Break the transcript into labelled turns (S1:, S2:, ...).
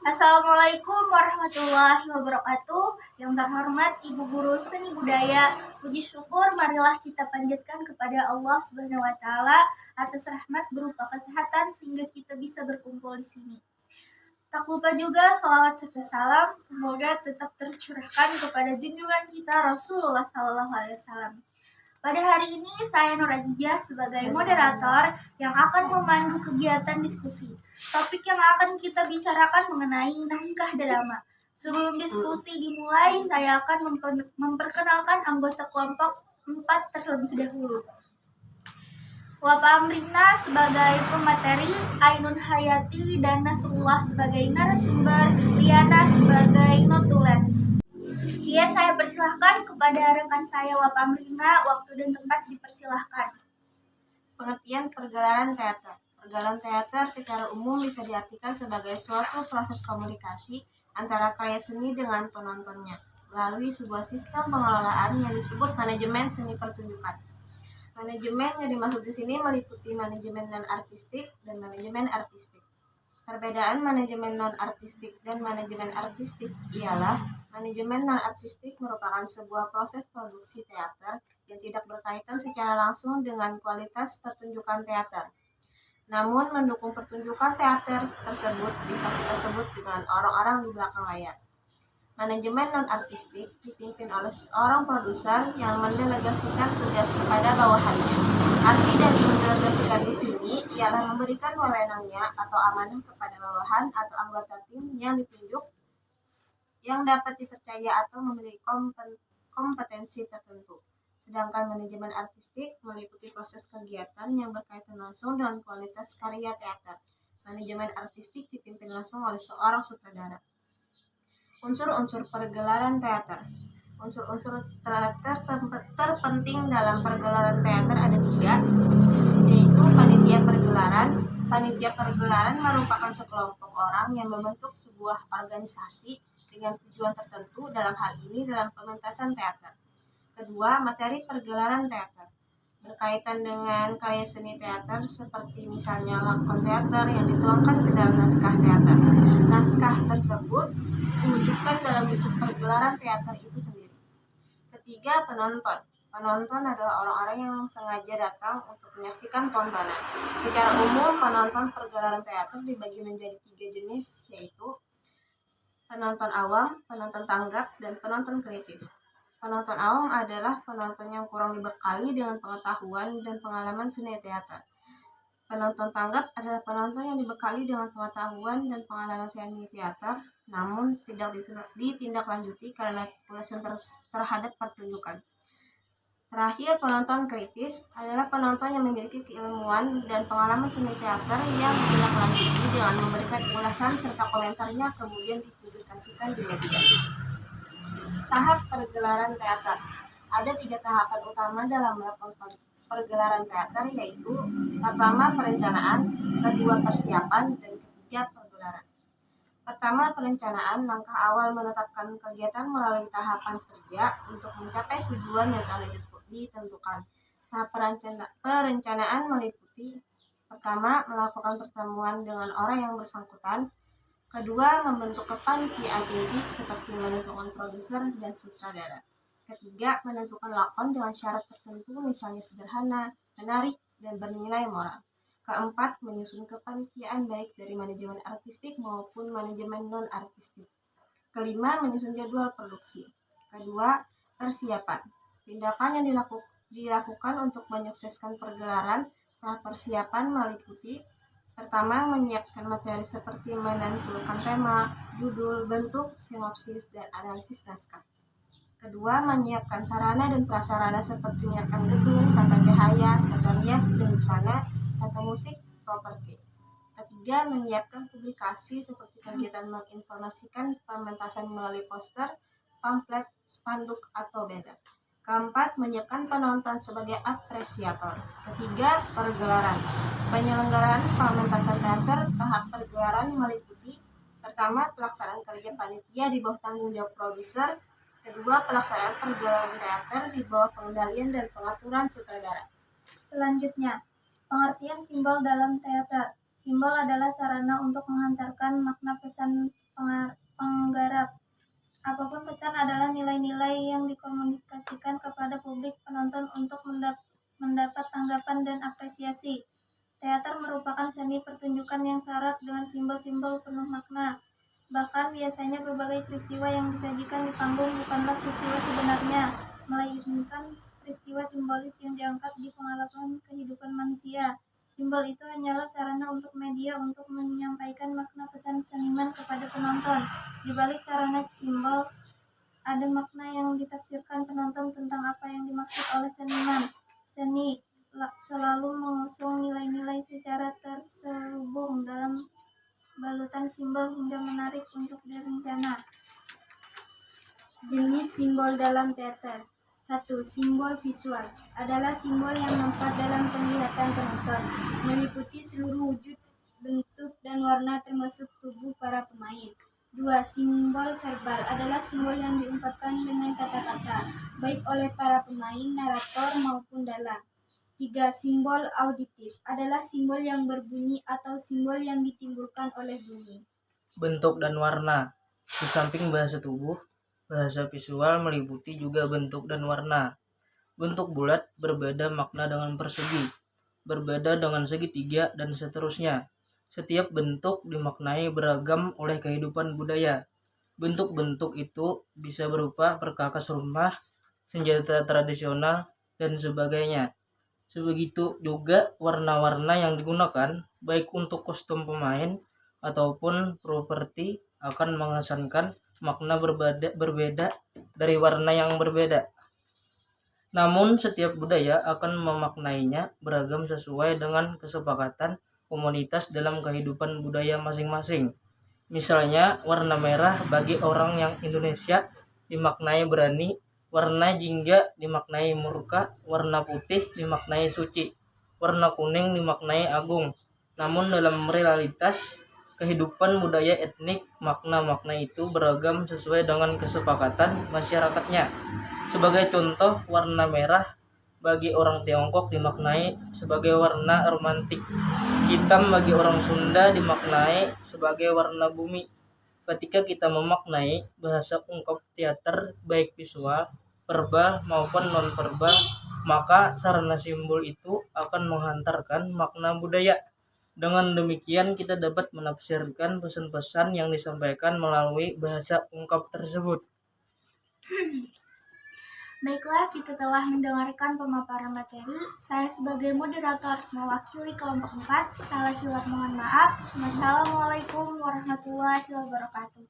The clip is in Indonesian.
S1: Assalamualaikum warahmatullahi wabarakatuh. Yang terhormat Ibu Guru Seni Budaya, puji syukur marilah kita panjatkan kepada Allah Subhanahu wa taala atas rahmat berupa kesehatan sehingga kita bisa berkumpul di sini. Tak lupa juga sholawat serta salam semoga tetap tercurahkan kepada junjungan kita Rasulullah SAW. Pada hari ini saya Nur Ajijah sebagai moderator yang akan memandu kegiatan diskusi. Topik yang akan kita bicarakan mengenai naskah drama. Sebelum diskusi dimulai, saya akan memperkenalkan anggota kelompok 4 terlebih dahulu. Wapa Amrina sebagai pemateri, Ainun Hayati dan Nasrullah sebagai narasumber, Liana sebagai notulen. Saya persilahkan kepada rekan saya Wapa Amrina, waktu dan tempat dipersilahkan.
S2: Pengertian pergelaran teater. Pergelaran teater secara umum bisa diartikan sebagai suatu proses komunikasi antara karya seni dengan penontonnya melalui sebuah sistem pengelolaan yang disebut manajemen seni pertunjukan. Manajemen yang dimaksud di sini meliputi manajemen non-artistik dan manajemen artistik. Perbedaan manajemen non-artistik dan manajemen artistik ialah manajemen non-artistik merupakan sebuah proses produksi teater yang tidak berkaitan secara langsung dengan kualitas pertunjukan teater. Namun mendukung pertunjukan teater tersebut bisa kita sebut dengan orang-orang di belakang layar. Manajemen non-artistik dipimpin oleh seorang produser yang mendelegasikan tugas kepada bawahannya. Arti dari mendelegasikan di sini ialah memberikan wewenangnya atau amanah kepada bawahan atau anggota tim yang ditunjuk yang dapat dipercaya atau memiliki kompetensi tertentu. Sedangkan manajemen artistik meliputi proses kegiatan yang berkaitan langsung dengan kualitas karya teater. Manajemen artistik dipimpin langsung oleh seorang sutradara. Unsur-unsur pergelaran teater. Unsur-unsur teater terpenting dalam pergelaran teater ada 3, yaitu panitia pergelaran. Panitia pergelaran merupakan sekelompok orang yang membentuk sebuah organisasi dengan tujuan tertentu, dalam hal ini dalam pementasan teater. Kedua, materi pergelaran teater berkaitan dengan karya seni teater seperti misalnya lakon teater yang dituangkan ke dalam naskah teater. Naskah tersebut diwujudkan dalam bentuk pergelaran teater itu sendiri. Ketiga, penonton. Penonton adalah orang-orang yang sengaja datang untuk menyaksikan tontonan. Secara umum, penonton pergelaran teater dibagi menjadi 3 jenis, yaitu penonton awam, penonton tanggap, dan penonton kritis. Penonton awam adalah penonton yang kurang dibekali dengan pengetahuan dan pengalaman seni teater. Penonton tanggap adalah penonton yang dibekali dengan pengetahuan dan pengalaman seni teater, namun tidak ditindaklanjuti karena kepulasan terhadap pertunjukan. Terakhir, penonton kritis adalah penonton yang memiliki keilmuan dan pengalaman seni teater yang ditindaklanjuti dengan memberikan ulasan serta komentarnya kemudian dipublikasikan di media. Tahap pergelaran teater. Ada 3 tahapan utama dalam melakukan pergelaran teater, yaitu pertama perencanaan, kedua persiapan, dan ketiga pergelaran. Pertama perencanaan, langkah awal menetapkan kegiatan melalui tahapan kerja untuk mencapai tujuan yang telah ditentukan. Tahap perencanaan meliputi pertama melakukan pertemuan dengan orang yang bersangkutan, kedua membentuk kepanitiaan inti seperti menentukan produser dan sutradara, ketiga menentukan lakon dengan syarat tertentu misalnya sederhana, menarik, dan bernilai moral. Keempat, menyusun kepanitiaan baik dari manajemen artistik maupun manajemen non-artistik. Kelima, menyusun jadwal produksi. Kedua, persiapan. Tindakan yang dilakukan untuk menyukseskan pergelaran. Tahap persiapan meliputi pertama, menyiapkan materi seperti menentukan tema, judul, bentuk, sinopsis, dan analisis naskah. Kedua, menyiapkan sarana dan prasarana seperti menyiapkan gedung, tata cahaya, tata rias, dan busana, tata musik, properti. Ketiga, menyiapkan publikasi seperti kegiatan menginformasikan pementasan melalui poster, pamflet, spanduk, atau banner. Keempat, menyiapkan penonton sebagai apresiator. Ketiga, pergelaran. Penyelenggaraan pementasan teater. Tahap pergelaran meliputi pertama, pelaksanaan kerja panitia di bawah tanggung jawab produser. Kedua, pelaksanaan pergelaran teater di bawah pengendalian dan pengaturan sutradara.
S1: Selanjutnya, pengertian simbol dalam teater. Simbol adalah sarana untuk menghantarkan makna pesan penggarap. Apapun pesan adalah nilai-nilai yang dikomunikasikan kepada publik penonton untuk mendapat tanggapan dan apresiasi. Teater merupakan seni pertunjukan yang syarat dengan simbol-simbol penuh makna. Bahkan biasanya berbagai peristiwa yang disajikan di panggung bukanlah peristiwa sebenarnya, melainkan peristiwa simbolis yang diangkat di pengalaman kehidupan manusia. Simbol itu hanyalah sarana untuk media untuk menyampaikan makna pesan seniman kepada penonton. Di balik sarana simbol, ada makna yang ditafsirkan penonton tentang apa yang dimaksud oleh seniman. Seni selalu mengusung nilai-nilai secara terselubung dalam balutan simbol hingga menarik untuk direncana.
S3: Jenis simbol dalam teater. 1. Simbol visual adalah simbol yang nampak dalam penglihatan penonton, meliputi seluruh wujud, bentuk, dan warna termasuk tubuh para pemain. 2. Simbol verbal adalah simbol yang diungkapkan dengan kata-kata, baik oleh para pemain, narator, maupun dalang. 3. Simbol auditif adalah simbol yang berbunyi atau simbol yang ditimbulkan oleh bunyi.
S4: Bentuk dan warna. Di samping bahasa tubuh, bahasa visual meliputi juga bentuk dan warna. Bentuk bulat berbeda makna dengan persegi, berbeda dengan segitiga, dan seterusnya. Setiap bentuk dimaknai beragam oleh kehidupan budaya. Bentuk-bentuk itu bisa berupa perkakas rumah, senjata tradisional, dan sebagainya. Sebegitu juga warna-warna yang digunakan, baik untuk kostum pemain ataupun properti, akan mengesankan makna berbeda dari warna yang berbeda. Namun setiap budaya akan memaknainya beragam sesuai dengan kesepakatan komunitas dalam kehidupan budaya masing-masing. Misalnya, warna merah bagi orang yang Indonesia dimaknai berani, warna jingga dimaknai murka, warna putih dimaknai suci, warna kuning dimaknai agung. Namun dalam realitas kehidupan budaya etnik, makna-makna itu beragam sesuai dengan kesepakatan masyarakatnya. Sebagai contoh, warna merah bagi orang Tiongkok dimaknai sebagai warna romantik. Hitam bagi orang Sunda dimaknai sebagai warna bumi. Ketika kita memaknai bahasa ungkap teater baik visual, verbal maupun non-verbal, maka sarana simbol itu akan menghantarkan makna budaya. Dengan demikian kita dapat menafsirkan pesan-pesan yang disampaikan melalui bahasa ungkap tersebut.
S1: Baiklah, kita telah mendengarkan pemaparan materi. Saya sebagai moderator mewakili kelompok 4. Salah hilaf mohon maaf. Wassalamualaikum warahmatullahi wabarakatuh.